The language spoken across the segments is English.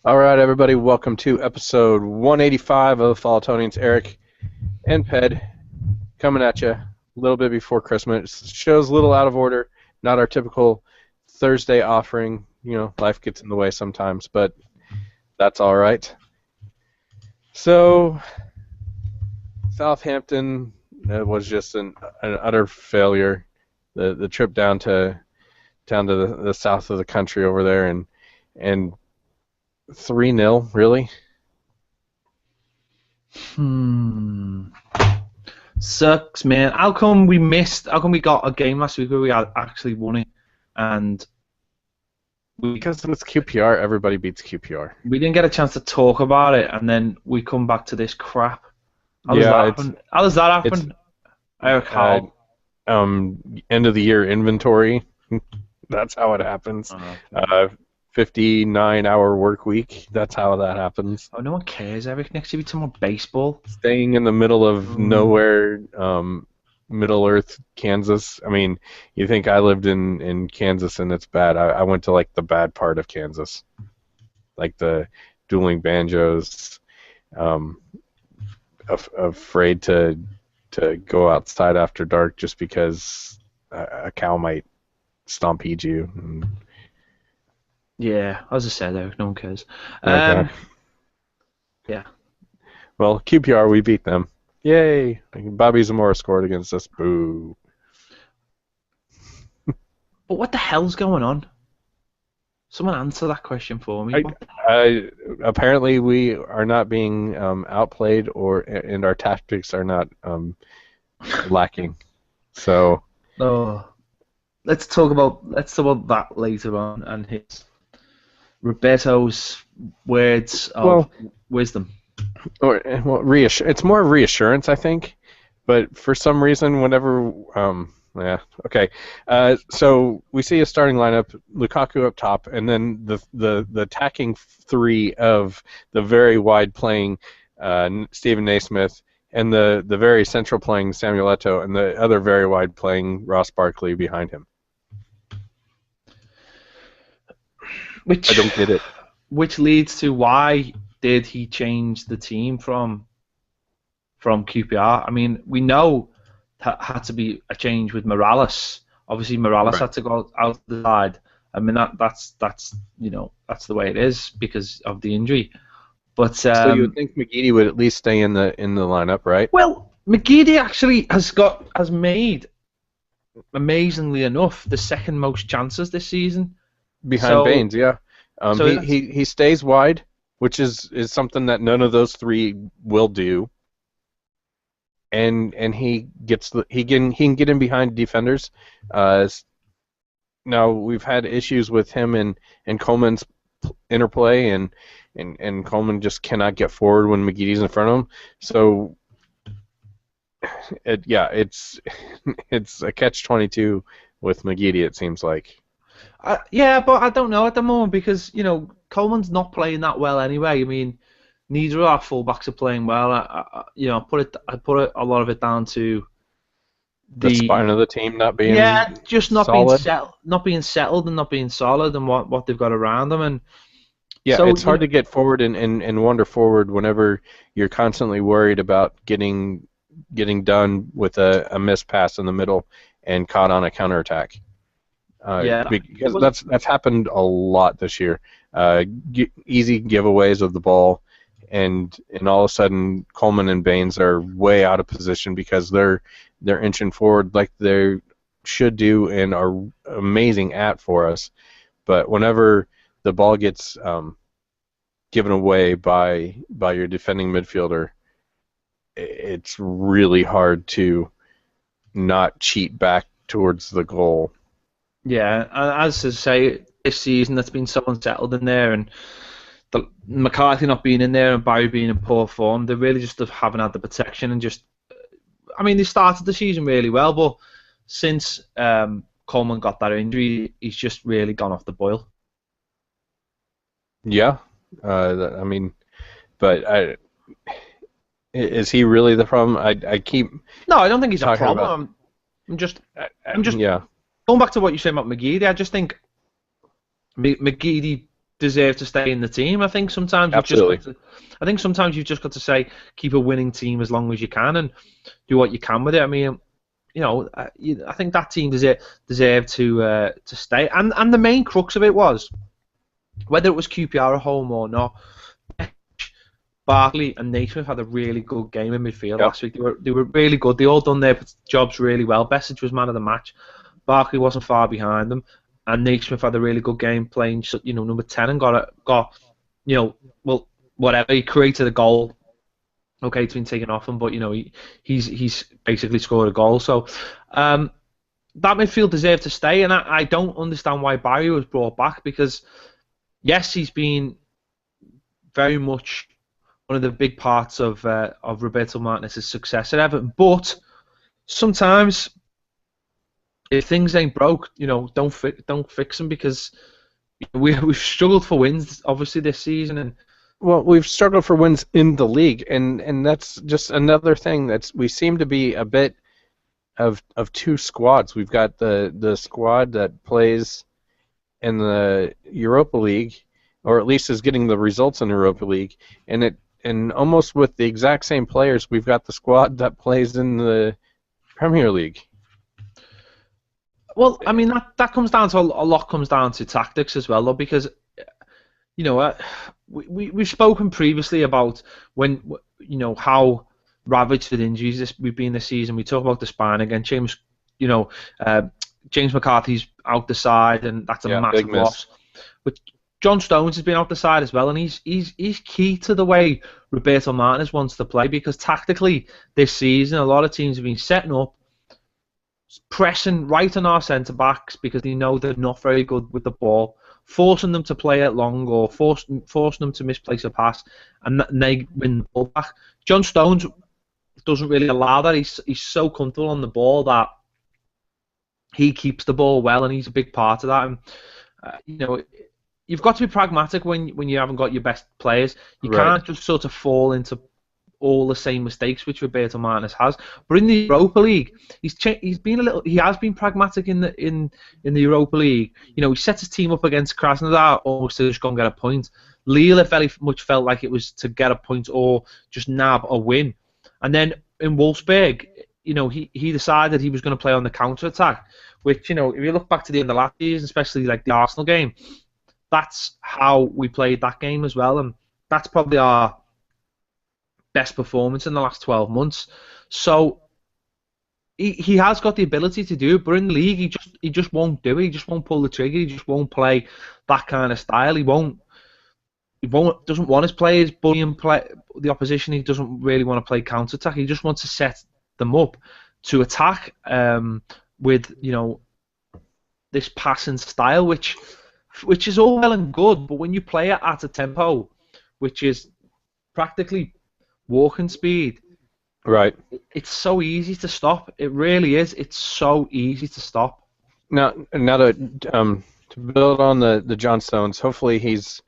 All right, everybody, welcome to episode 185 of Follow-Tonians. Eric and Ped coming at you a little bit before Christmas. Show's a little out of order, not our typical Thursday offering. You know, life gets in the way sometimes, but that's all right. So, Southampton was just an utter failure. The trip down to the south of the country over there, and 3-0, really? Hmm. Sucks, man. How come we missed? How come we got a game last week where we had actually won it, and we Because it's QPR, everybody beats QPR. we didn't get a chance to talk about it, and then we come back to this crap? How does Yeah, that happen? How does that it's happen? Eric, uh, how? end of the year inventory. That's how it happens. Okay. Uh, 59-hour work week. That's how that happens. Oh, no one cares, Eric. Next year we talk about baseball. Staying in the middle of Mm. nowhere, Middle Earth, Kansas. I mean, you think I lived in Kansas and it's bad. I went to like the bad part of Kansas, like the dueling banjos. Um, Afraid to go outside after dark just because a cow might stompede you. Yeah, as I said, Eric, no one cares. Okay. Um, yeah. Well, QPR, we beat them. Yay! Bobby Zamora scored against us. Boo. But what the hell's going on? Someone answer that question for me. I, Apparently, we are not being outplayed, and our tactics are not lacking. So, Oh, let's talk about that later on and his Roberto's words of well, wisdom. it's more reassurance, I think. But for some reason, whenever, yeah, okay. So we see a starting lineup: Lukaku up top, and then the attacking three of the very wide playing Stephen Naismith, and the very central playing Samuel Eto'o, and the other very wide playing Ross Barkley behind him. I Which don't get it. which leads to why did he change the team from QPR? I mean, we know that had to be a change with Morales. Obviously, Morales Right. had to go out the side. I mean, that's that's the way it is because of the injury. But So you would think McGeady would at least stay in the lineup, right? well, McGeady actually has made, amazingly enough, the second most chances this season. Behind So Baines, yeah. so that's He stays wide, which is something that none of those three will do, and he can get in behind defenders. Uh, Now we've had issues with him and Coleman's interplay, and Coleman just cannot get forward when McGeady's in front of him. So yeah, it's it's a catch-22 with McGeady. It seems like. yeah, but I don't know at the moment because Coleman's not playing that well anyway. I mean, neither of our fullbacks are playing well. I put a lot of it down to The the spine of the team not yeah, being just solid. not being settled, and not being solid, and what they've got around them, and Yeah, so it's hard to get forward and wander forward whenever you're constantly worried about getting done with a missed pass in the middle and caught on a counterattack. yeah, Because well, that's happened a lot this year. Easy giveaways of the ball, and all of a sudden Coleman and Baines are way out of position because they're inching forward like they should do and are amazing at for us. But whenever the ball gets given away by your defending midfielder, it's really hard to not cheat back towards the goal. yeah. And as I say, this season that's been so unsettled in there, and McCarthy not being in there and Barry being in poor form, they really just haven't had the protection and just. I mean, they started the season really well, but since Coleman got that injury, he's just really gone off the boil. Yeah, I mean, but is he really the problem? I keep No, I don't think he's a talking problem. about. I'm just, I'm just Yeah, going back to what you said about McGeady. I just think McGeady deserve to stay in the team. I think sometimes Absolutely. you've just got to say keep a winning team as long as you can and do what you can with it. I mean, I think that team deserved to stay. And the main crux of it was whether it was QPR at home or not. Barkley and Naismith had a really good game in midfield Yep. last week. They were really good. They all done their jobs really well. Besic was man of the match. Barkley wasn't far behind them, and Naismith had a really good game playing, number 10 and whatever. He created a goal. Okay, it's been taken off him, but he's basically scored a goal. So that midfield deserved to stay, and I don't understand why Barry was brought back because yes, he's been very much one of the big parts of Roberto Martinez's success at Everton. But sometimes, if things ain't broke, don't fix them because we've struggled for wins obviously this season. And well, we've struggled for wins in the league, and that's just another thing we seem to be a bit of two squads. We've got the squad that plays in the Europa League, or at least is getting the results in the Europa League, and almost with the exact same players, we've got the squad that plays in the Premier League. Well, I mean that comes down to a lot comes down to tactics as well, though, because we've spoken previously about when how ravaged with injuries we've been this season. We talk about the spine again. James McCarthy's out the side, and that's a massive loss. But John Stones has been out the side as well, and he's key to the way Roberto Martinez wants to play because tactically this season a lot of teams have been setting up, pressing right on our centre backs because they know they're not very good with the ball, forcing them to play it long or forcing them to misplace a pass, and they win the ball back. John Stones doesn't really allow that. He's so comfortable on the ball that he keeps the ball well, and he's a big part of that. And you've got to be pragmatic when you haven't got your best players. You can't just sort of fall into all the same mistakes which Roberto Martinez has. But in the Europa League, he has been pragmatic in the Europa League. He set his team up against Krasnodar almost to just go and get a point. Lille very much felt like it was to get a point or just nab a win. And then in Wolfsburg, he decided he was going to play on the counter attack, which if you look back to the end of last season, especially like the Arsenal game, that's how we played that game as well, and that's probably our best performance in the last 12 months. So he has got the ability to do it, but in the league he just won't do it. He just won't pull the trigger. He just won't play that kind of style. He doesn't want his players bullying the opposition. He doesn't really want to play counter attack. He just wants to set them up to attack with this passing style, which is all well and good, but when you play it at a tempo which is practically walking speed, right, it's so easy to stop. It really is. It's so easy to stop. Now to build on the John Stones, hopefully he's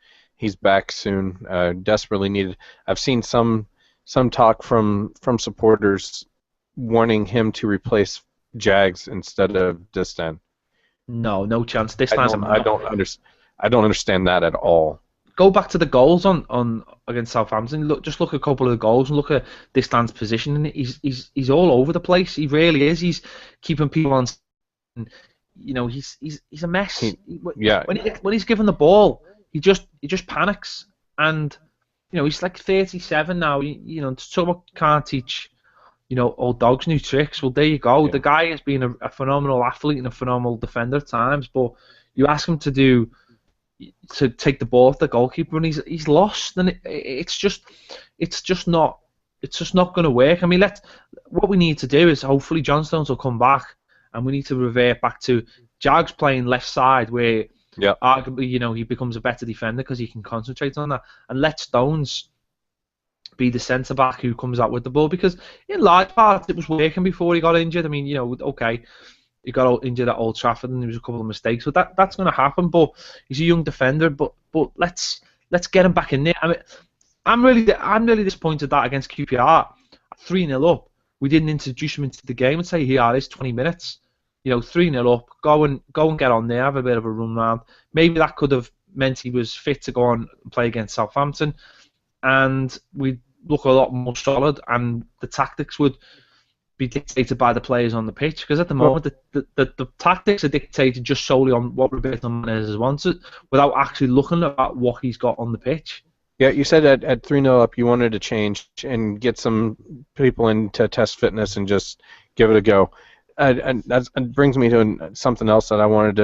back soon. Desperately needed. I've seen some talk from supporters wanting him to replace Jags instead of Distan. No chance. This I don't understand that at all. Go back to the goals on against Southampton. Just look at a couple of the goals and look at Distan's position. He's all over the place. He really is. He's keeping people on. He's a mess. When he's given the ball, he just panics. And he's like 37 now. To talk about can't teach old dogs new tricks. Well, there you go. Yeah. The guy has been a phenomenal athlete and a phenomenal defender at times, but you ask him to take the ball off the goalkeeper and he's lost, and it's just not going to work. I mean, what we need to do is hopefully John Stones will come back, and we need to revert back to Jags playing left side, where arguably he becomes a better defender because he can concentrate on that, and let Stones be the centre back who comes out with the ball, because in large part it was working before he got injured. I mean, okay, he got injured at Old Trafford and there was a couple of mistakes, so that's going to happen. But he's a young defender. But let's get him back in there. I mean, I'm really disappointed that against QPR, 3-0 up, we didn't introduce him into the game and say, here it is, 20 minutes. 3-0 up, go and get on there, have a bit of a run round. Maybe that could have meant he was fit to go on and play against Southampton, and we'd look a lot more solid, and the tactics would be dictated by the players on the pitch. Because at the moment, the tactics are dictated just solely on what Roberto Martinez wanted, without actually looking at what he's got on the pitch. Yeah, you said at 3-0 up you wanted to change and get some people in to test fitness and just give it a go. And that brings me to something else that I wanted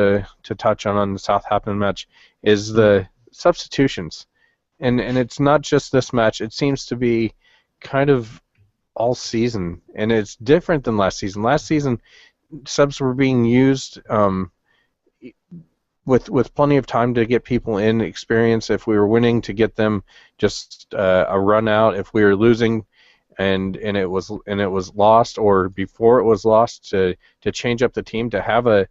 to touch on the Southampton match, is the substitutions. And it's not just this match. It seems to be kind of all season, and it's different than last season. Last season, subs were being used with plenty of time to get people in experience. If we were winning, to get them just a run out. If we were losing, and it was lost, or before it was lost, to change up the team, to have a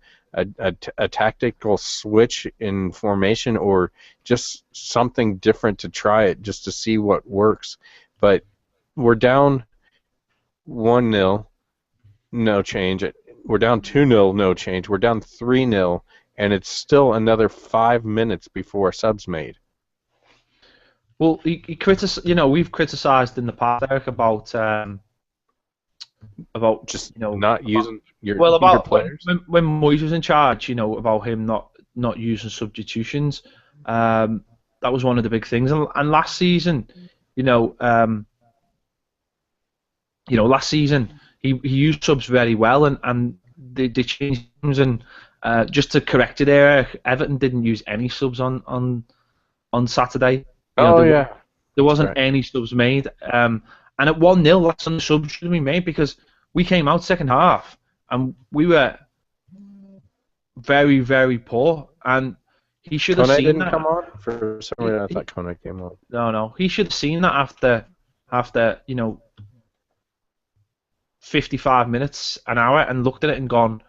tactical switch in formation, or just something different to try it, just to see what works. But we're down 1-0, no change. We're down 2-0, no change. We're down 3-0, and it's still another 5 minutes before a sub's made. Well, we've criticised in the past, Eric, about just not using your players. When Moyes was in charge, about him not using substitutions. That was one of the big things. And last season, last season he used subs very well, and they changed things. And just to correct it there, Everton didn't use any subs on Saturday. There wasn't any subs made. And at 1-0, that's when the subs should be made, because we came out second half and we were very, very poor. And he should have seen that. Kone didn't come on? For some reason, I thought Kone came on. No. He should have seen that after 55 minutes, an hour, and looked at it and gone,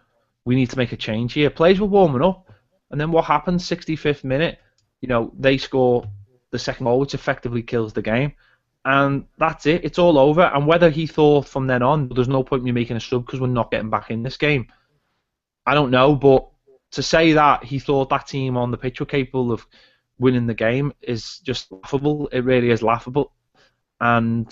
we need to make a change here. Players were warming up, and then what happened? 65th minute, they score the second goal, which effectively kills the game, and that's it. It's all over. And whether he thought from then on, there's no point in me making a sub because we're not getting back in this game, I don't know. But to say that he thought that team on the pitch were capable of winning the game is just laughable. It really is laughable. And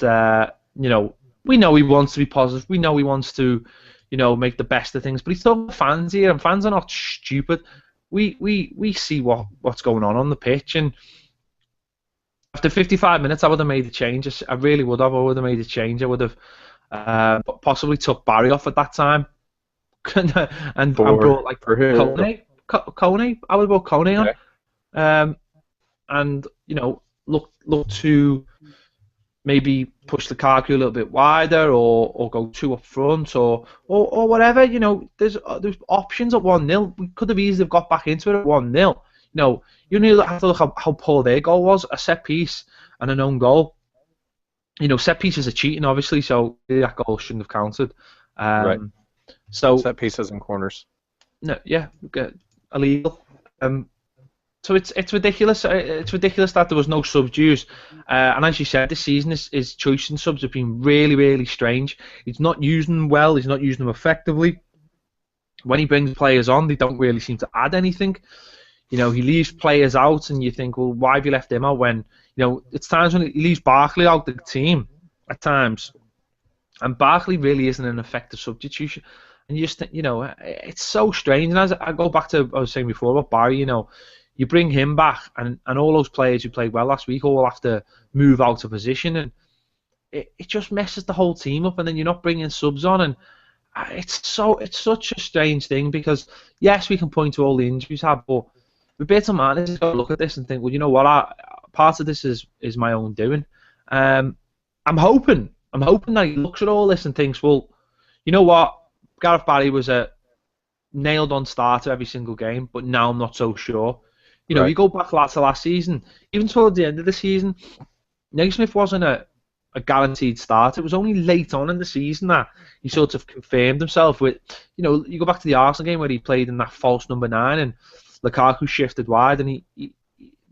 we know he wants to be positive. We know he wants to, make the best of things. But he's talking to fans here, and fans are not stupid. We see what's going on the pitch. And after 55 minutes, I would have made a change. I really would have. I would have made a change. I would have possibly took Barry off at that time, and brought like Kone. I would have brought Kone on, and look to maybe push the Lukaku a little bit wider, or go 2 up front, or whatever. There's options at 1-0. We could have easily got back into it at 1-0. You only have to look at how poor their goal was. A set piece and an own goal. Set pieces are cheating, obviously, so that goal shouldn't have counted. Right. So set pieces and corners. No, yeah, illegal. So it's ridiculous. It's ridiculous that there was no subs used. And as you said, this season his choice in subs have been really, really strange. He's not using them well. He's not using them effectively. When he brings players on, they don't really seem to add anything. He leaves players out, and you think, well, why have you left him out? When it's times when he leaves Barkley out the team at times, and Barkley really isn't an effective substitution. And you just think, it's so strange. And as I go back to what I was saying before about Barry, you bring him back, and all those players who played well last week all have to move out of position, and it just messes the whole team up. And then you're not bringing subs on, and it's such a strange thing, because yes, we can point to all the injuries had, but Roberto Martinez has got to look at this and think, well, you know what? Part of this is my own doing. I'm hoping that he looks at all this and thinks, well, you know what? Gareth Barry was a nailed-on starter every single game, but now I'm not so sure. Right. You go back to last season, even towards the end of the season, Naismith wasn't a guaranteed start. It was only late on in the season that he sort of confirmed himself with, you go back to the Arsenal game where he played in that false number 9 and Lukaku shifted wide, and he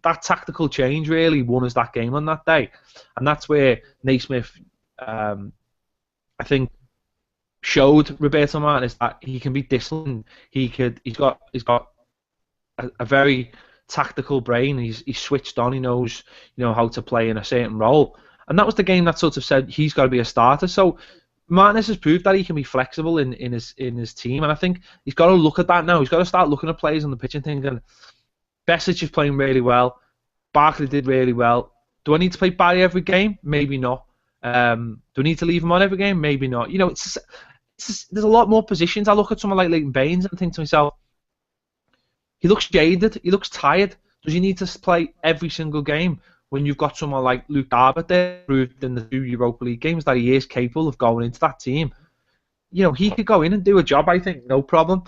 that tactical change really won us that game on that day. And that's where Naismith, I think, showed Roberto Martinez that he can be disciplined. He's got a very tactical brain. He's switched on. He knows how to play in a certain role. And that was the game that sort of said he's got to be a starter. So Martinez has proved that he can be flexible in his team, and I think he's got to look at that now. He's got to start looking at players on the pitch and thinking, Besic is playing really well. Barkley did really well. Do I need to play Barry every game? Maybe not. Do I need to leave him on every game? Maybe not. There's a lot more positions. I look at someone like Leighton Baines and think to myself, he looks jaded. He looks tired. Does he need to play every single game when you've got someone like Luke Darbert there, proved in the 2 Europa League games that he is capable of going into that team? He could go in and do a job, I think, no problem.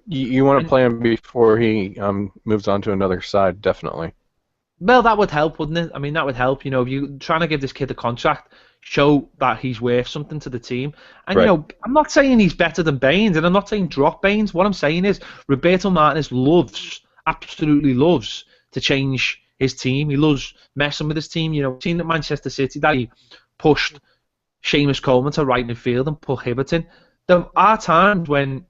You want to play him before he moves on to another side, definitely. Well, that would help, wouldn't it? I mean, that would help. If you're trying to give this kid a contract, show that he's worth something to the team. And, right. I'm not saying he's better than Baines, and I'm not saying drop Baines. What I'm saying is Roberto Martinez absolutely loves to change his team. He loves messing with his team. Seen at Manchester City that he pushed Seamus Coleman to right midfield and put Hibbert in. There are times when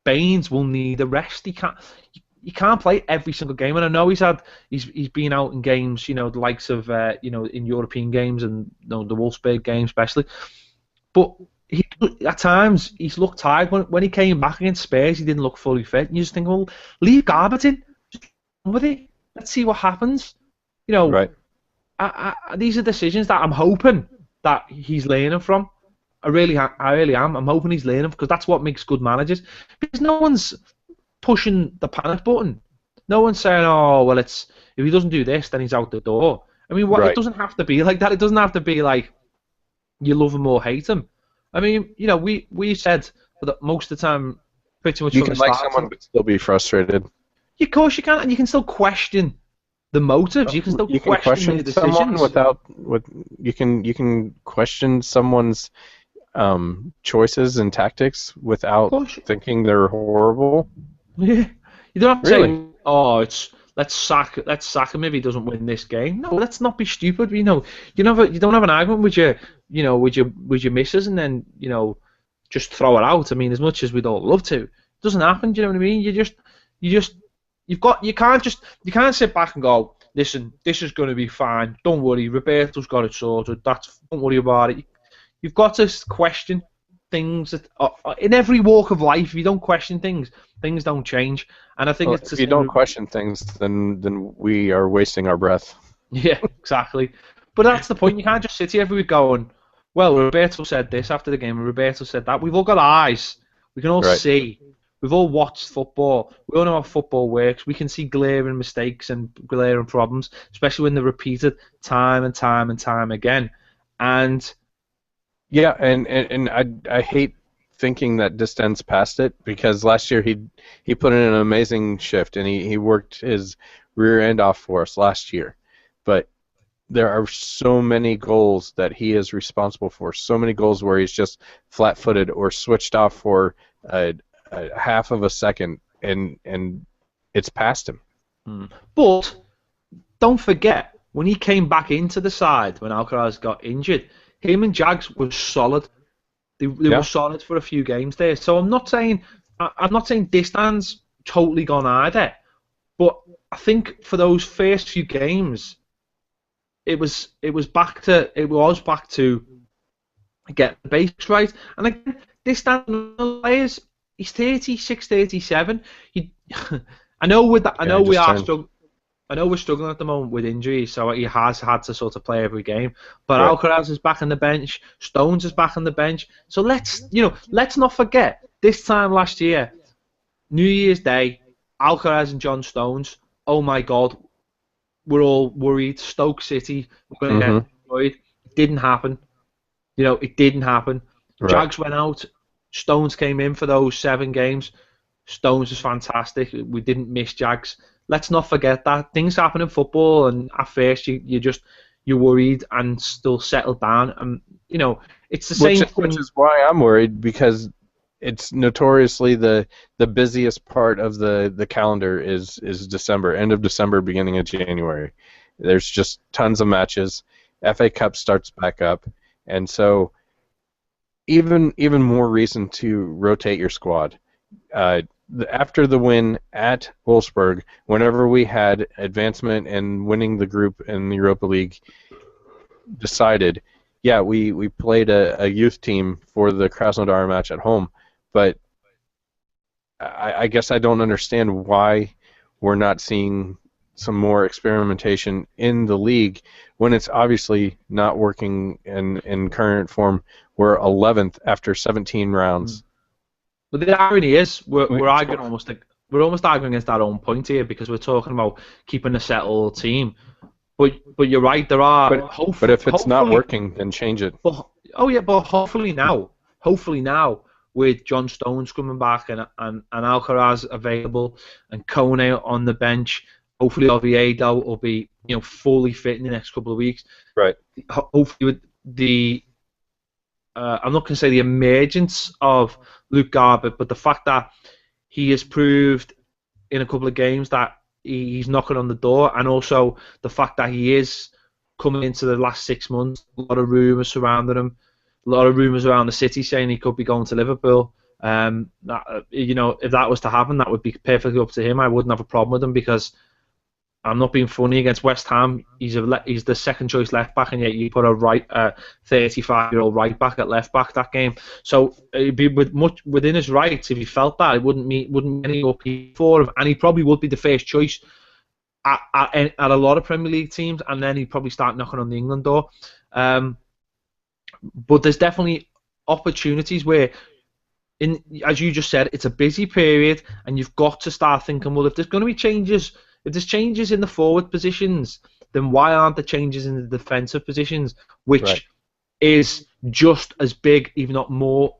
Baines will need a rest. You can't play every single game, and I know he's been out in games, the likes of in European games and the Wolfsburg game especially. But at times he's looked tired. When he came back against Spurs, he didn't look fully fit. And you just think, well, leave Garbett in, just get on with it. Let's see what happens. Right. These are decisions that I'm hoping that he's learning from. I really am. I'm hoping he's learning, because that's what makes good managers. Because no one's pushing the panic button. No one's saying, oh, well, if he doesn't do this, then he's out the door. I mean, right. It doesn't have to be like that. It doesn't have to be like you love him or hate him. I mean, we said that most of the time, pretty much you can like someone but still be frustrated. Of course you can, and you can still question the motives. You can still question the decisions. Someone you can question someone's choices and tactics without thinking they're horrible. Yeah, you don't have to say, "Oh, let's sack him if he doesn't win this game." No, let's not be stupid. You don't have an argument with your missus and then just throw it out. I mean, as much as we'd all love to, it doesn't happen. Do you know what I mean? You can't sit back and go, listen, this is going to be fine. Don't worry, Roberto's got it sorted. Don't worry about it. You've got to question things in every walk of life. If you don't question things don't change. And I think if you don't question things, then we are wasting our breath. Yeah, exactly. But that's the point. You can't just sit here every week going, well, Roberto said this after the game, and Roberto said that. We've all got eyes. We can all see. We've all watched football. We all know how football works. We can see glaring mistakes and glaring problems, especially when they're repeated time and time and time again. And yeah, and I hate thinking that distance past it, because last year he put in an amazing shift, and he worked his rear end off for us last year. But there are so many goals that he is responsible for, so many goals where he's just flat-footed or switched off for a half of a second, and it's past him. But don't forget, when he came back into the side when Alcaraz got injured, him and Jags were solid. They were solid for a few games there. So I'm not saying this stand's totally gone either, but I think for those first few games, it was back to get the basics right. And again, this stand players, he's 36, 37. I know we're struggling at the moment with injuries, so he has had to sort of play every game. But Alcaraz is back on the bench. Stones is back on the bench. So let's not forget, this time last year, New Year's Day, Alcaraz and John Stones. Oh my God, we're all worried. Stoke City, we're going to get destroyed. It didn't happen. It didn't happen. Right. Jags went out. Stones came in for those 7 games. Stones was fantastic. We didn't miss Jags. Let's not forget that. Things happen in football, and at first you're worried and still settled down. And it's the same thing. Which is why I'm worried, because it's notoriously the busiest part of the calendar is December, end of December, beginning of January. There's just tons of matches. FA Cup starts back up, and so even more reason to rotate your squad. after the win at Wolfsburg, whenever we had advancement and winning the group in the Europa League decided, yeah, we played a youth team for the Krasnodar match at home, but I guess I don't understand why we're not seeing some more experimentation in the league when it's obviously not working in current form. We're 11th after 17 rounds. But the irony is, we're arguing we're almost arguing against our own point here because we're talking about keeping a settled team. But you're right, there are. But if it's not working, then change it. But hopefully now, with John Stones coming back and Alcaraz available and Kone on the bench, hopefully Oviedo will be fully fit in the next couple of weeks. Right. Hopefully with the I'm not going to say the emergence of Luke Garbutt, but the fact that he has proved in a couple of games that he's knocking on the door, and also the fact that he is coming into the last 6 months. A lot of rumours surrounding him, a lot of rumours around the city saying he could be going to Liverpool. If that was to happen, that would be perfectly up to him. I wouldn't have a problem with him because I'm not being funny against West Ham. He's the second choice left back, and yet you put a 35-year-old right back at left back that game. So it'd be within his rights if he felt that. It wouldn't mean any up for him, and he probably would be the first choice at a lot of Premier League teams, and then he'd probably start knocking on the England door. But there's definitely opportunities where, as you just said, it's a busy period, and you've got to start thinking, well, if there's going to be changes. If there's changes in the forward positions, then why aren't there changes in the defensive positions, which is just as big, if not more,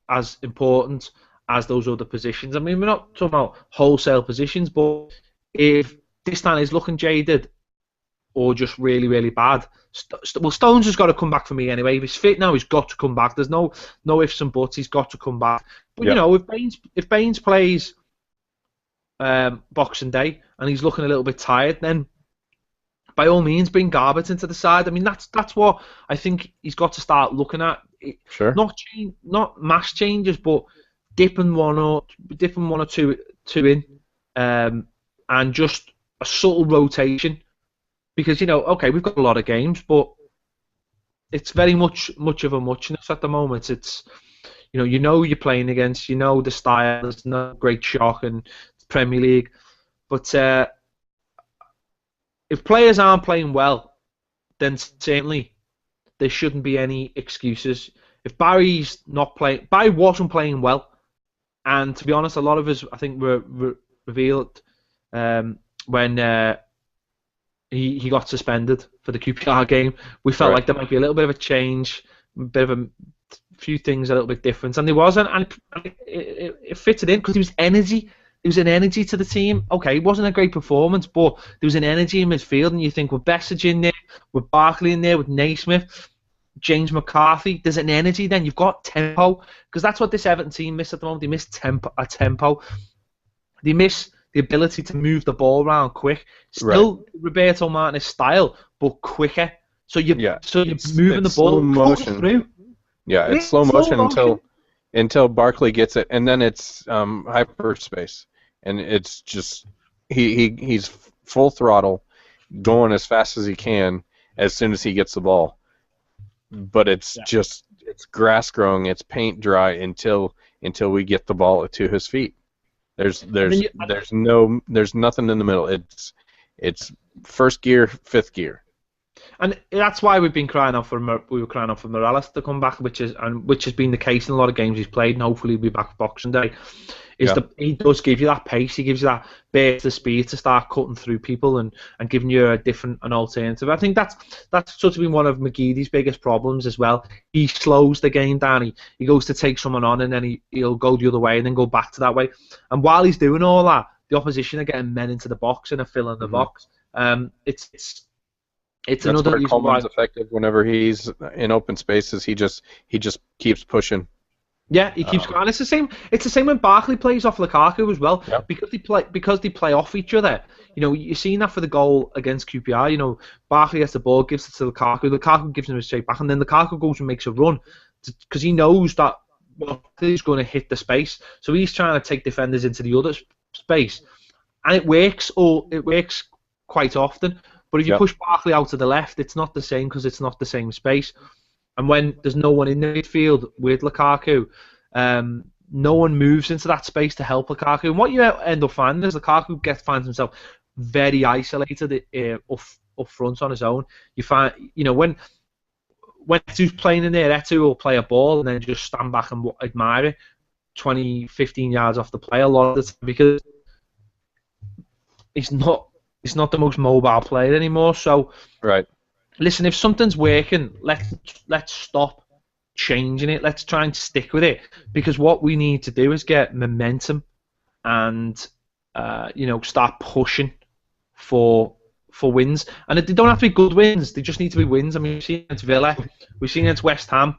as important as those other positions? I mean, we're not talking about wholesale positions, but if Distan is looking jaded or just really, really bad, Stones has got to come back for me anyway. If he's fit now, he's got to come back. There's no ifs and buts. He's got to come back. But if Baines plays Boxing Day and he's looking a little bit tired, then by all means bring Garbutt into the side. I mean, that's what I think he's got to start looking at. Sure. Not mass changes, but dipping one or two in, and just a subtle rotation. Because okay, we've got a lot of games, but it's very much of a muchness at the moment. It's you're playing against, the style. There's no great shock and Premier League, but if players aren't playing well, then certainly there shouldn't be any excuses. If Barry wasn't playing well, and to be honest, a lot of us I think were revealed when he got suspended for the QPR game. We felt like there might be a little bit of a change, a few things a little bit different, and there wasn't, and it fitted in because there was energy. There was an energy to the team. Okay, it wasn't a great performance, but there was an energy in midfield, and you think with Bessage in there, with Barkley in there, with Naismith, James McCarthy, there's an energy then. You've got tempo, because that's what this Everton team miss at the moment. They miss tempo. They miss the ability to move the ball around quick. Still Roberto Martinez style, but quicker. So you're moving the ball motion through. Yeah, it's slow motion until Barkley gets it, and then it's hyperspace. And it's just he's full throttle, going as fast as he can as soon as he gets the ball. But it's grass growing, it's paint dry until we get the ball to his feet. There's nothing in the middle. It's first gear, fifth gear. And that's why we were crying out for Morales to come back, which has been the case in a lot of games he's played, and hopefully he'll be back Boxing Day. He does give you that pace, he gives you that burst of speed to start cutting through people and giving you an alternative. I think that's sort of been one of McGeady's biggest problems as well. He slows the game down. He goes to take someone on, and then he'll go the other way and then go back to that way. And while he's doing all that, the opposition are getting men into the box and are filling the box. It's That's another where reason Coleman's why. effective whenever he's in open spaces. He just keeps pushing. Yeah, he keeps going. It's the same. It's the same when Barkley plays off Lukaku as well. Yep. Because they play off each other. You're seeing that for the goal against QPR. Barkley gets the ball, gives it to Lukaku. Lukaku gives him a straight back, and then Lukaku goes and makes a run because he knows that he's going to hit the space. So he's trying to take defenders into the other space, and it works. Or it works quite often. But if you Yep. push Barkley out to the left, it's not the same because it's not the same space. And when there's no one in the midfield with Lukaku, no one moves into that space to help Lukaku. And what you end up finding is Lukaku finds himself very isolated up front on his own. You find, when Eto'o's playing in there, Eto'o will play a ball and then just stand back and admire it 20, 15 yards off the play a lot of the time because he's not the most mobile player anymore. So, Right. listen, if something's working, let's stop changing it. Let's try and stick with it because what we need to do is get momentum and start pushing for wins. And they don't have to be good wins; they just need to be wins. I mean, we've seen against Villa, we've seen against West Ham.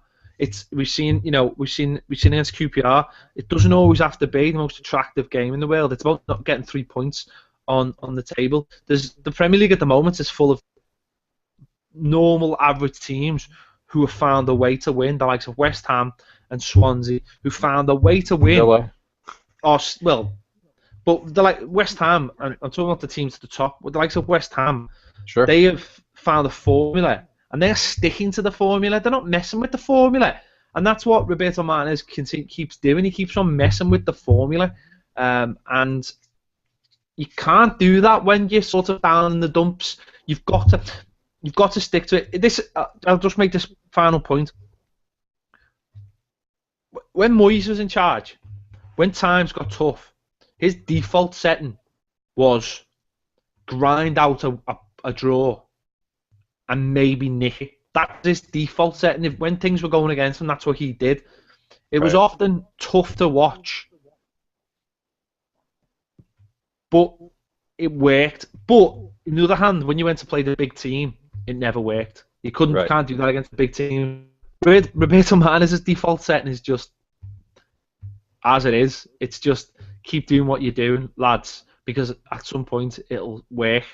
We've seen against QPR. It doesn't always have to be the most attractive game in the world. It's about not getting 3 points on the table. The Premier League at the moment is full of normal average teams who have found a way to win, the likes of West Ham and Swansea, who found a way to win. Villa. But the like West Ham, and I'm talking about the teams at the top, with the likes of West Ham, Sure. they have found a formula, and they're sticking to the formula. They're not messing with the formula. And that's what Roberto Martinez keeps doing. He keeps on messing with the formula. And you can't do that when you're sort of down in the dumps. You've got to stick to it. I'll just make this final point. When Moyes was in charge, when times got tough, his default setting was grind out a draw and maybe nick it. That's his default setting. When things were going against him, that's what he did. It was often tough to watch, but it worked. But on the other hand, when you went to play the big team, it never worked. You can't do that against the big team. Roberto Martinez's default setting is just as it is. It's just keep doing what you're doing, lads, because at some point it'll work.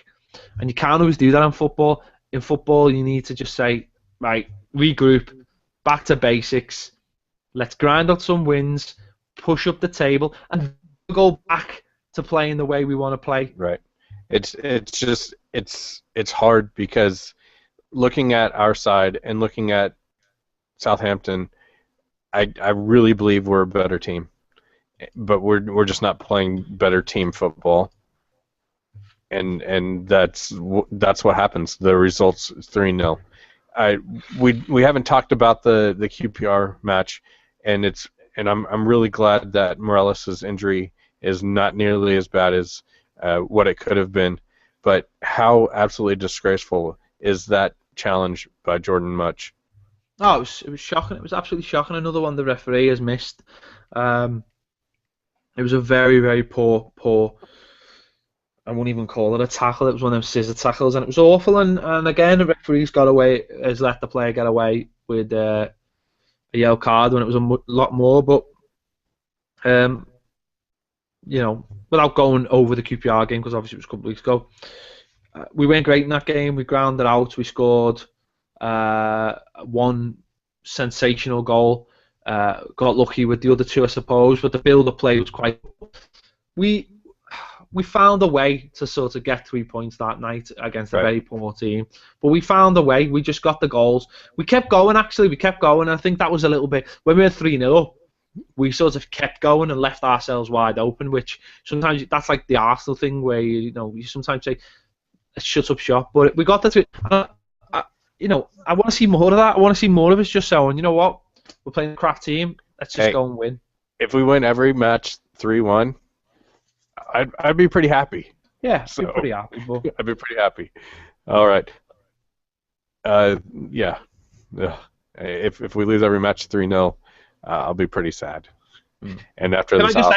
And you can't always do that in football. In football, you need to just say, right, regroup, back to basics. Let's grind out some wins, push up the table, and go back to playing the way we want to play. Right. It's hard because looking at our side and looking at Southampton, I really believe we're a better team, but we're just not playing better team football, and that's what happens. The results 3-0. We haven't talked about the QPR match, and I'm really glad that Morales' injury is not nearly as bad as what it could have been. But how absolutely disgraceful is that challenge by Jordan Much? Oh, it was shocking. It was absolutely shocking. Another one the referee has missed. It was a very, very poor. I won't even call it a tackle. It was one of them scissor tackles, and it was awful. And again, the referee's has let the player get away with a yellow card when it was a lot more. But without going over the QPR game, because obviously it was a couple of weeks ago, we weren't great in that game. We grounded out. We scored one sensational goal. Got lucky with the other two, I suppose. But the build-up play was quite. We found a way to sort of get 3 points that night against a very poor team. But we found a way. We just got the goals. We kept going, actually. We kept going. I think that was a little bit... When we were 3-0 up, we sort of kept going and left ourselves wide open, which sometimes that's like the Arsenal thing where, you sometimes say, shut up shop. But we got that. I want to see more of that. I want to see more of us just saying, you know what? We're playing a crap team. Let's just go and win. If we win every match 3-1... I'd be pretty happy. Yeah, I'd be pretty happy. But... I'd be pretty happy. All right. Yeah. If we lose every match 3-0, I'll be pretty sad. And after Can this, I just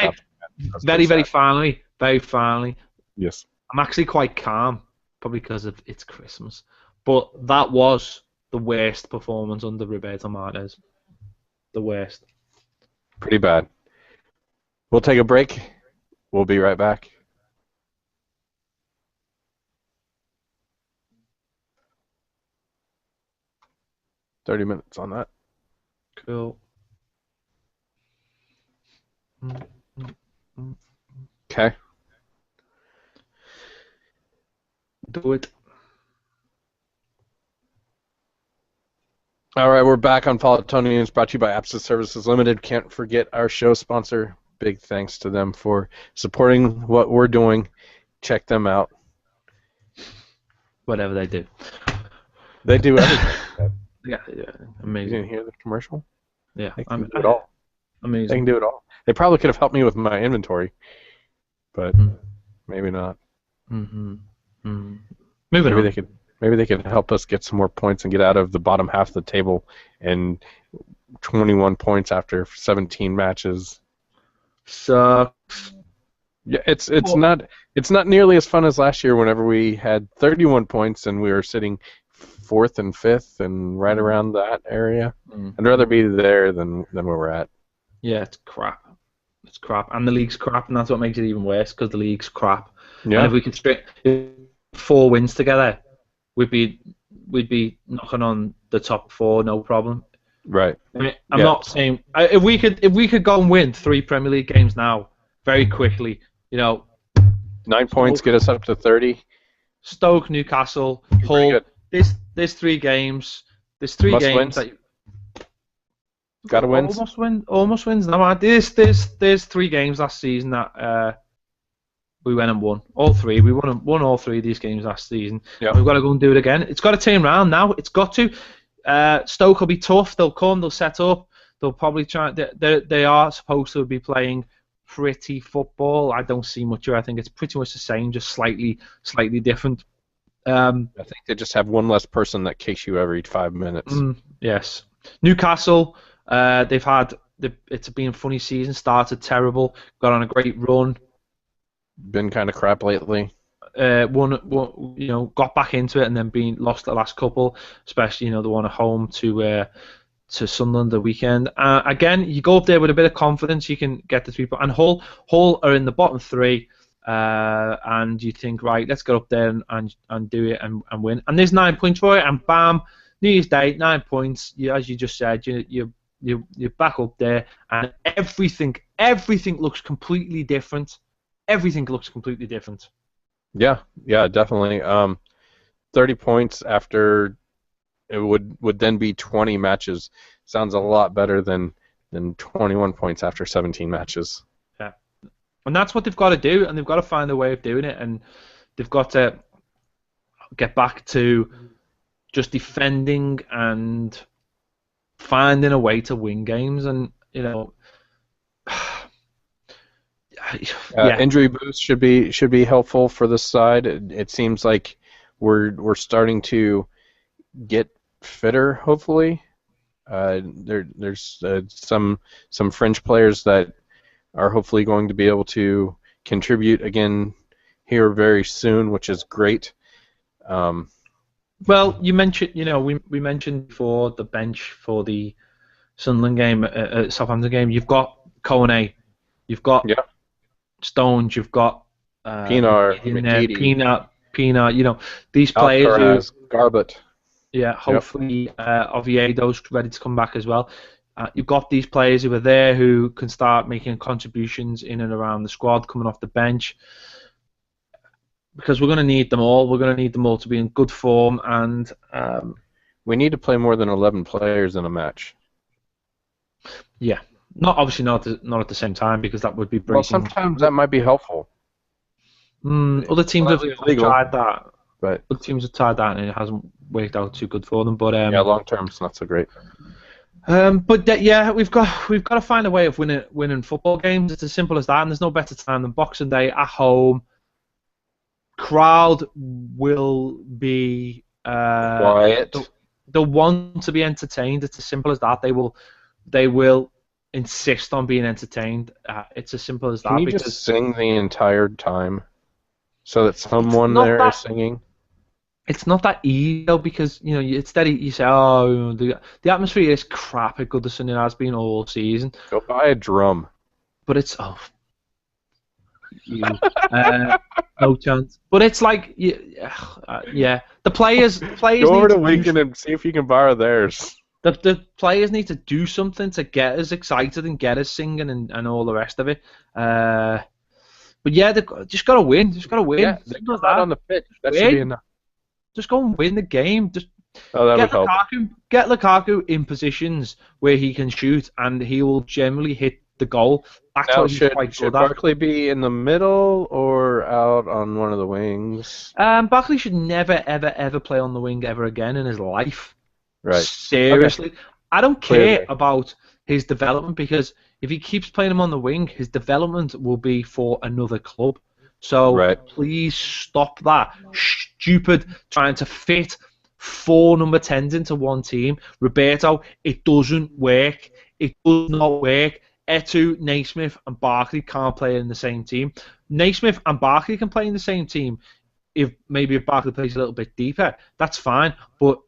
say, very finally, yes, I'm actually quite calm, probably because it's Christmas. But that was the worst performance under Roberto Martinez. The worst. Pretty bad. We'll take a break. We'll be right back. $30 on that. Cool. Okay. Do it. All right, we're back on Palatonians, brought to you by Apps Services Limited. Can't forget our show sponsor. Big thanks to them for supporting what we're doing. Check them out. Whatever they do. They do everything. Yeah, You amazing. didn't hear the commercial? Yeah, They can do it all. They amazing. can do it all. They probably could have helped me with my inventory, but maybe not. Moving Maybe on. they could help us get some more points and get out of the bottom half of the table and 21 points after 17 matches. Sucks. Yeah, it's not nearly as fun as last year whenever we had 31 points and we were sitting fourth and fifth and right around that area. I'd rather be there than where we're at. Yeah, it's crap. It's crap, and the league's crap, and that's what makes it even worse because the league's crap. Yeah. And if we could string 4 wins together, we'd be knocking on the top 4, no problem. Right. I mean, I'm not saying if we could go and win 3 Premier League games now very quickly, 9 points get us up to 30. Stoke, Newcastle, Hull. There's 3 games. There's 3 games wins. that Gotta win. Almost wins. No, there's 3 games last season that we went and won. All 3. We won all 3 of these games last season. Yeah. We've got to go and do it again. It's got to turn around now. It's got to. Stoke will be tough. They'll come. They'll set up. They'll probably try. They are supposed to be playing pretty football. I don't see much of it. I think it's pretty much the same, just slightly different. I think they just have one less person that kicks you every 5 minutes. Yes. Newcastle. It's been a funny season. Started terrible. Got on a great run. Been kind of crap lately. Got back into it and then lost the last couple, especially the one at home to Sunderland the weekend. Again, you go up there with a bit of confidence, you can get the 3 points. And Hull are in the bottom 3, and you think, right, let's get up there and do it and win. And there's 9 points for it, and bam, New Year's Day, 9 points. As you just said, you're back up there, and everything looks completely different. Everything looks completely different. Yeah, definitely. 30 points after it would then be 20 matches. Sounds a lot better than 21 points after 17 matches. Yeah, and that's what they've got to do, and they've got to find a way of doing it, and they've got to get back to just defending and finding a way to win games, and injury boost should be helpful for this side. It seems like we're starting to get fitter. Hopefully, there's some fringe players that are hopefully going to be able to contribute again here very soon, which is great. Well, you mentioned, we mentioned before the bench for the Sunderland game, Southampton game. You've got Kone, you've got Stones, you've got Pinar, Pina. These players Alcaraz, Garbett. Yeah, hopefully Oviedo's ready to come back as well. You've got these players who are there who can start making contributions in and around the squad, coming off the bench. Because we're going to need them all. We're going to need them all to be in good form, and we need to play more than 11 players in a match. Yeah, not at the same time, because that would be breaking. Well, sometimes that might be helpful. Other teams have tried that, but other teams have tried that, and it hasn't worked out too good for them. But long term, it's not so great. We've got to find a way of winning football games. It's as simple as that, and there's no better time than Boxing Day at home. Crowd will be quiet. They'll want to be entertained. It's as simple as that. They will insist on being entertained. It's as simple as that. Can you just sing the entire time, so that someone there is singing? It's not that easy though, because it's steady. You say, the atmosphere is crap at Goodison. It has been all season. Go buy a drum. But it's no chance. But it's like, the players. Go over to Lincoln and see if you can borrow theirs. The players need to do something to get us excited and get us singing and all the rest of it. But yeah, they just got to win. Just got to Yeah, win. they Simple as come out that. on the pitch. That should be Win. enough. Just go and win the game. Just Oh, that would get help. Lukaku in positions where he can shoot, and he will generally hit the goal. That's Now, what he's should quite should good at. Barkley be in the middle or out on one of the wings? Barkley should never, ever, ever play on the wing ever again in his life. Right. Okay. Seriously. I don't Clear care there. about his development because if he keeps playing him on the wing, his development will be for another club. So Right. please stop that stupid trying to fit 4 number 10s into one team. Roberto, it doesn't work. It does not work. Etu, Naismith, and Barkley can't play in the same team. Naismith and Barkley can play in the same team if Barkley plays a little bit deeper. That's fine. But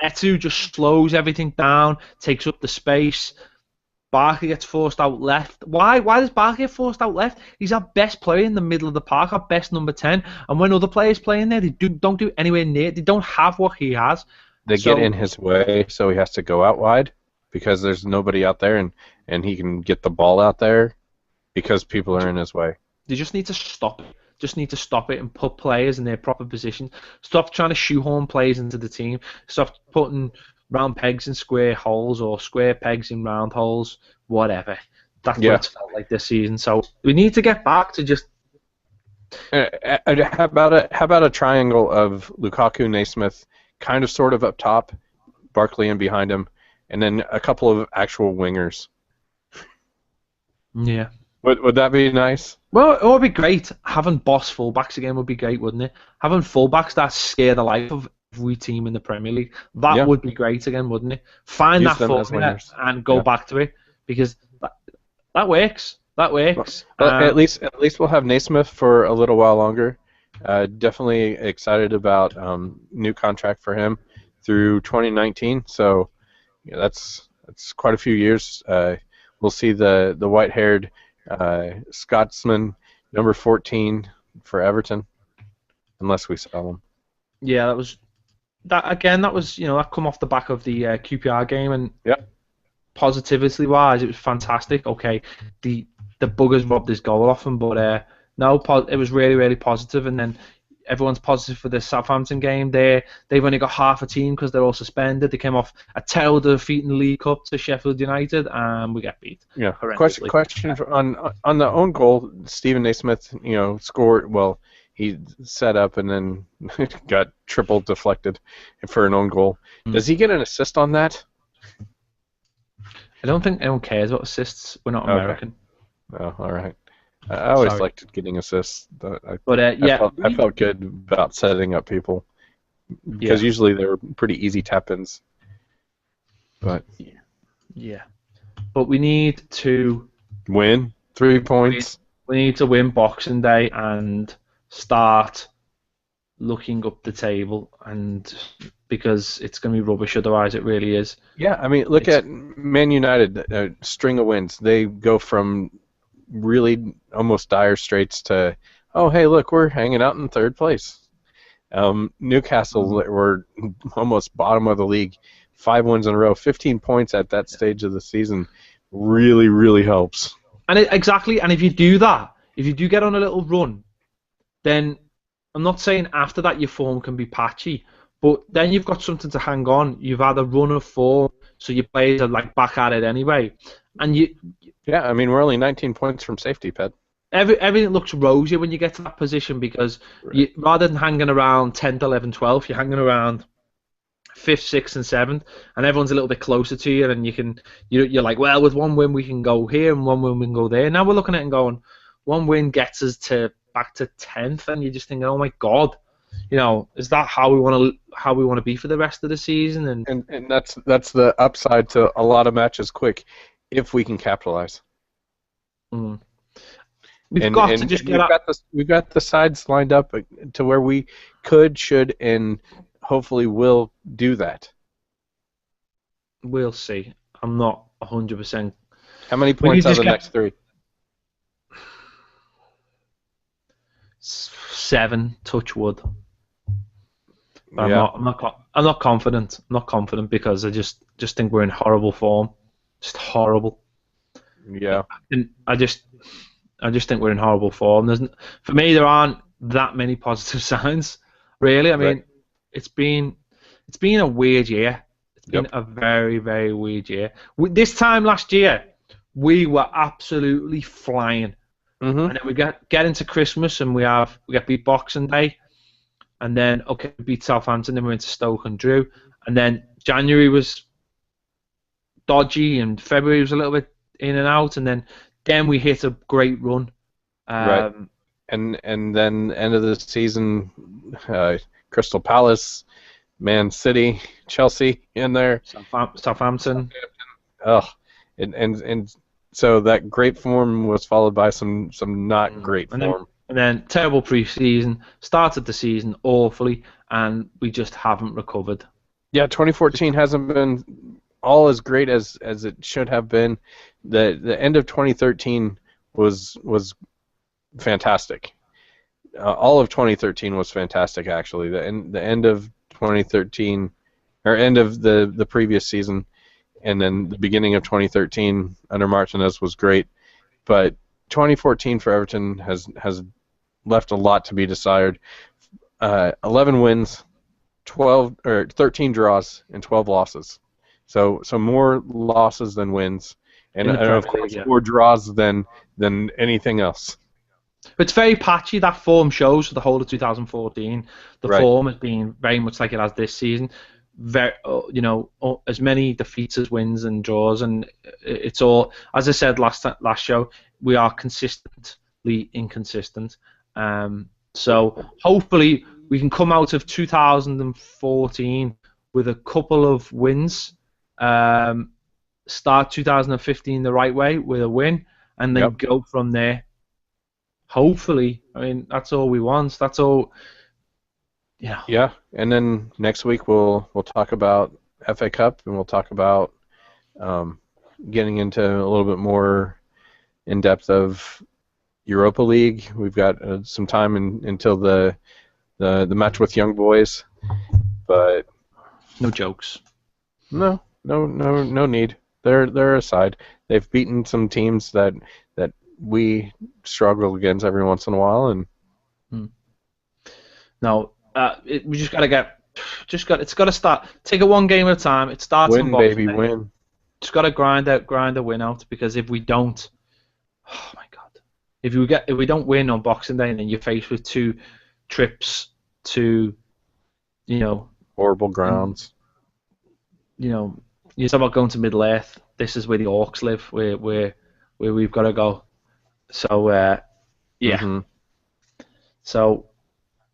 Etu just slows everything down, takes up the space. Barkley gets forced out left. Why? Why does Barkley get forced out left? He's our best player in the middle of the park, our best number 10. And when other players play in there, they don't do anywhere near. They don't have what he has. They So get in his way, so he has to go out wide because there's nobody out there, and he can get the ball out there because people are in his way. they just need to stop it. Just need to stop it and put players in their proper position. Stop trying to shoehorn players into the team. Stop putting round pegs in square holes or square pegs in round holes. Whatever. That's what it's felt like this season. So we need to get back to just. How about a triangle of Lukaku, Naismith, kind of sort of up top, Barkley in behind him, and then a couple of actual wingers. Yeah. Would that be nice? Well, it would be great. Having boss fullbacks again would be great, wouldn't it? Having fullbacks that scare the life of every team in the Premier League. That would be great again, wouldn't it? Find Use that them as formula wingers. and go back to it because that works. That works. At least we'll have Naismith for a little while longer. Definitely excited about new contract for him through 2019. So that's quite a few years. We'll see the white-haired Scotsman, number 14 for Everton, unless we sell him. Yeah, that was that come off the back of the QPR game, and positively wise, it was fantastic. Okay, the buggers robbed his goal off him, but no, it was really, really positive. And then everyone's positive for the Southampton game. They've only got half a team because they're all suspended. They came off a terrible defeat in the League Cup to Sheffield United, and we got beat. Yeah. Question on the own goal. Stephen Naismith, scored. Well, he set up and then got triple deflected for an own goal. Does he get an assist on that? I don't think anyone cares about assists. We're not American. Oh, all right. I always liked getting assists. I felt good about setting up people because usually they were pretty easy tap-ins. But but we need to win 3 points. We need to win Boxing Day and start looking up the table, and because it's going to be rubbish otherwise. It really is. Yeah, I mean, look at Man United, string of wins. They go from really almost dire straits to, oh, hey, look, we're hanging out in third place. Newcastle were almost bottom of the league, 5 wins in a row, 15 points at that stage of the season. Really, really helps. And exactly, and if you do that, if you do get on a little run, then I'm not saying after that your form can be patchy, but then you've got something to hang on. You've had a run of form, so your players are like back at it anyway. And yeah, I mean, we're only 19 points from safety, Ped. Everything looks rosy when you get to that position because rather than hanging around 10th, 11th, 12th, you're hanging around 5th, 6th, and 7th, and everyone's a little bit closer to you, and you're like, well, with one win we can go here and one win we can go there. Now we're looking at it and going, one win gets us back to 10th, and you're just thinking, oh my God, is that how we want to be for the rest of the season? And that's the upside to a lot of matches quick, if we can capitalize. We've got the sides lined up to where we could, should, and hopefully will do that. We'll see. I'm not 100%. How many points out of the next 3? 7, touch wood. But Yeah, I'm not confident. I'm not confident because I just think we're in horrible form, just horrible. yeah, And I just think we're in horrible form. For me, there aren't that many positive signs, really. I right. mean, it's been it's been a weird year. It's been Yep. a very, very weird year. This time last year, we were absolutely flying, Mm-hmm. and then we get into Christmas and we get beat Boxing Day, and then okay, we beat Southampton, then we went to Stoke and drew, and then January was dodgy, and February was a little bit in and out, and then we hit a great run. Right. Um, And then end of the season, Crystal Palace, Man City, Chelsea in there. Southampton. Ugh. And so that great form was followed by some not great And then form. terrible pre-season, started the season awfully, and we just haven't recovered. Yeah, 2014 hasn't been all as great as it should have been. The end of 2013 was fantastic. All of 2013 was fantastic, actually. The end of 2013, or end of the previous season, and then the beginning of 2013 under Martinez was great. But 2014 for Everton has left a lot to be desired. 11 wins, 12 or 13 draws, and 12 losses. So more losses than wins, In the and of Premier League, course yeah. more draws than anything else. But it's very patchy. That form shows for the whole of 2014. The Right. form has been very much like it has this season. Very, as many defeats as wins and draws, and it's all, as I said last show, we are consistently inconsistent. So hopefully we can come out of 2014 with a couple of wins. Start 2015 the right way with a win, and then Yep. go from there. Hopefully, I mean that's all we want. That's all. Yeah. Yeah, and then next week we'll talk about FA Cup, and we'll talk about um, getting into a little bit more in depth of Europa League. We've got some time until the match with Young Boys, but No jokes. no need. They're aside. They've beaten some teams that we struggle against every once in a while, and No, we just gotta it's gotta start. Take it one game at a time. It starts on win, Boxing baby, Day. win. Just gotta grind a win out because if we don't, oh my god, if we don't win on Boxing Day and then you're faced with two trips to, you know, Horrible and grounds. you talk about going to Middle Earth. This is where the Orcs live. Where we've got to go. So yeah. Hmm. So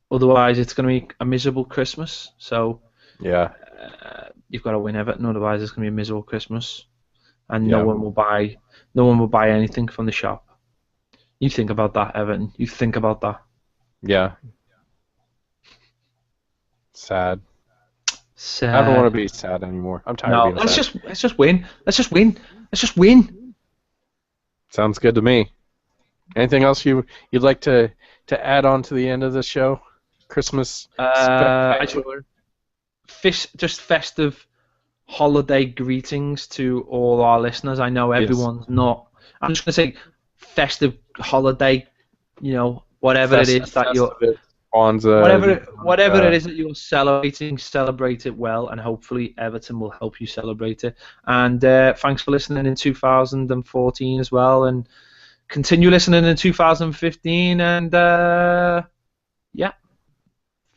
otherwise, it's going to be a miserable Christmas. So Yeah, you've got to win Everton. Otherwise, it's going to be a miserable Christmas, and yeah, no one will buy anything from the shop. You think about that, Everton. You think about that. yeah. Sad. I don't want to So be sad anymore. I'm tired of no, being sad. let's just win. Let's just win. Let's just win. Sounds good to me. Anything else you'd like to add on to the end of the show? Christmas I spectacular. just festive holiday greetings to all our listeners. I know Yes. everyone's not. I'm just going to say festive holiday. Whatever it is that you're. Festivus, Kwanzaa, Whatever it is that you're celebrating, celebrate it well, and hopefully Everton will help you celebrate it. And thanks for listening in 2014 as well, and continue listening in 2015. And yeah, thank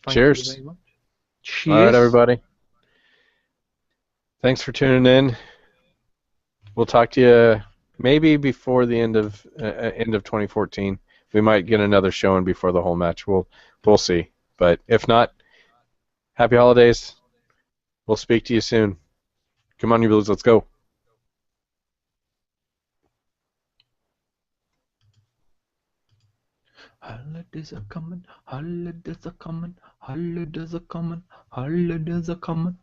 you cheers. very much. All right, Cheers. everybody. Thanks for tuning in. We'll talk to you maybe before the end of 2014. We might get another show in before the whole match. We'll see. But if not, happy holidays. We'll speak to you soon. Come on, you Blues. Let's go. Holidays are coming, holidays are coming, holidays are coming, holidays are coming.